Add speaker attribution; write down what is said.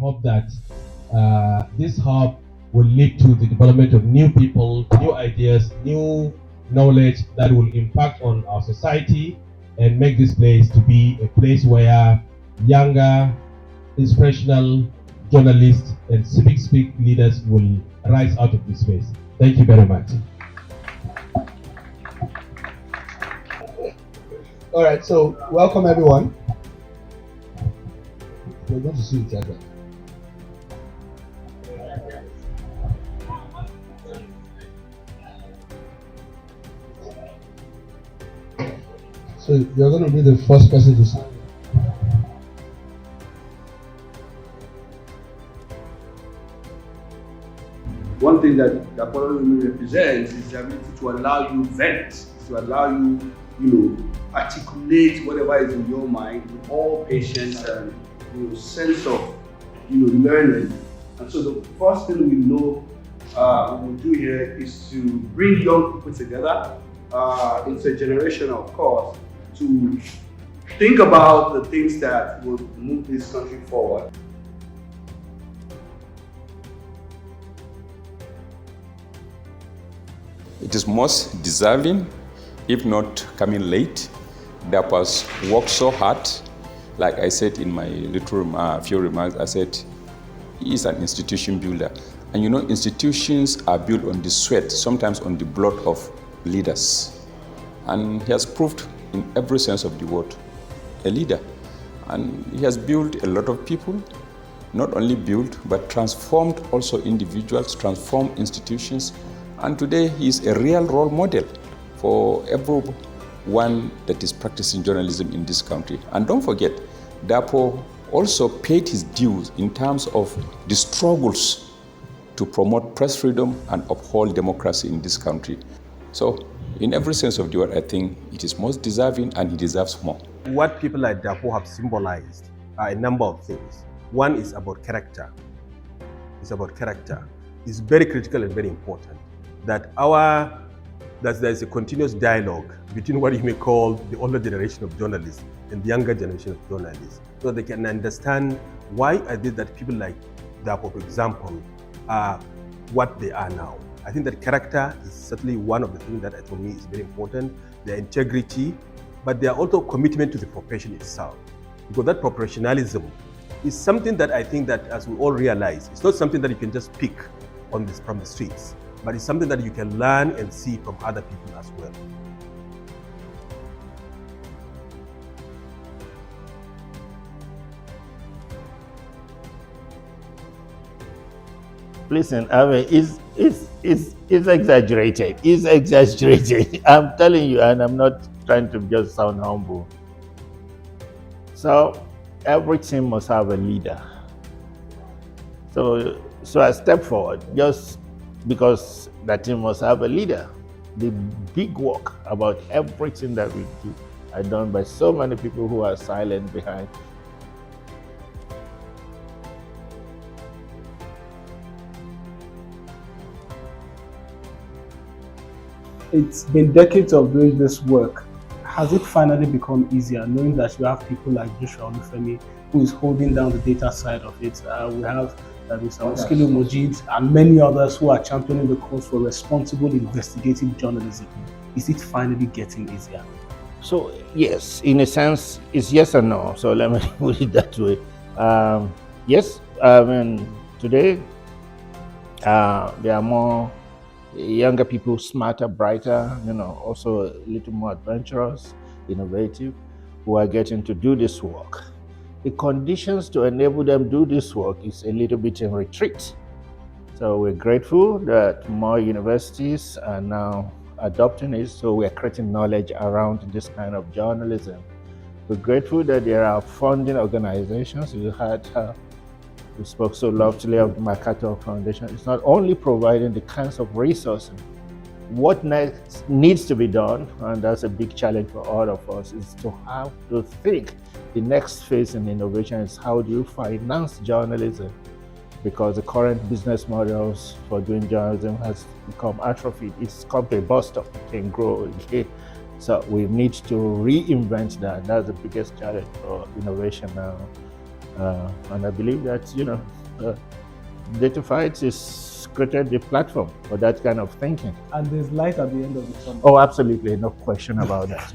Speaker 1: hope that this hub will lead to the development of new people, new ideas, new knowledge that will impact on our society and make this place to be a place where younger, inspirational journalists and civic speak leaders will rise out of this space. Thank you very much.
Speaker 2: All right, so welcome everyone. We're going to see each other. So you're going to be the first person to sign.
Speaker 3: One thing that Dapo Olorunyomi represents is the ability to allow you vent, to allow you, articulate whatever is in your mind with all patience and sense of learning. And so the first thing we know we will do here is to bring young people together, intergenerational, of course, to think about the things that will move this country forward.
Speaker 4: It is most deserving, if not coming late. Dapo has worked so hard. Like I said in my few remarks, I said he is an institution builder. And institutions are built on the sweat, sometimes on the blood of leaders. And he has proved in every sense of the word a leader. And he has built a lot of people, not only built, but transformed also individuals, transformed institutions. And today he is a real role model for everyone that is practicing journalism in this country. And don't forget, Dapo also paid his dues in terms of the struggles to promote press freedom and uphold democracy in this country. So, in every sense of the word, I think it is most deserving and he deserves more.
Speaker 5: What people like Dapo have symbolized are a number of things. One is about character. It's about character. It's very critical and very important that there's a continuous dialogue between what you may call the older generation of journalists and the younger generation of journalists, so they can understand why I did that people like Dapo, for example, are what they are now. I think that character is certainly one of the things that for me is very important, their integrity, but their also commitment to the profession itself. Because that professionalism is something that I think that, as we all realize, it's not something that you can just pick from the streets, but it's something that you can learn and see from other people as well.
Speaker 6: Listen, I mean, it's exaggerated. It's exaggerated. I'm telling you, and I'm not trying to just sound humble. So every team must have a leader. So I step forward just because that team must have a leader. The big work about everything that we do are done by so many people who are silent behind.
Speaker 7: It's been decades of doing this work. Has it finally become easier, knowing that you have people like Joshua Olufemi, who is holding down the data side of it? We have Mr. Oskilu Mojid and many others who are championing the cause for responsible investigative journalism. Is it finally getting easier?
Speaker 6: So yes, in a sense, it's yes and no. So let me put it that way. Yes, I mean, today there are more younger people, smarter, brighter, also a little more adventurous, innovative, who are getting to do this work. The conditions to enable them to do this work is a little bit in retreat. So we're grateful that more universities are now adopting it, so we're creating knowledge around this kind of journalism. We're grateful that there are funding organizations. We spoke so loftily of the Mercator Foundation. It's not only providing the kinds of resources. What next needs to be done, and that's a big challenge for all of us, is to have to think the next phase in innovation is how do you finance journalism? Because the current business models for doing journalism has become atrophied. It's come to a bus stop, it can grow again. So we need to reinvent that. That's the biggest challenge for innovation now. And I believe that, Dataphyte is created the platform for that kind of thinking.
Speaker 7: And there's light at the end of the tunnel.
Speaker 6: Oh, absolutely, no question about that.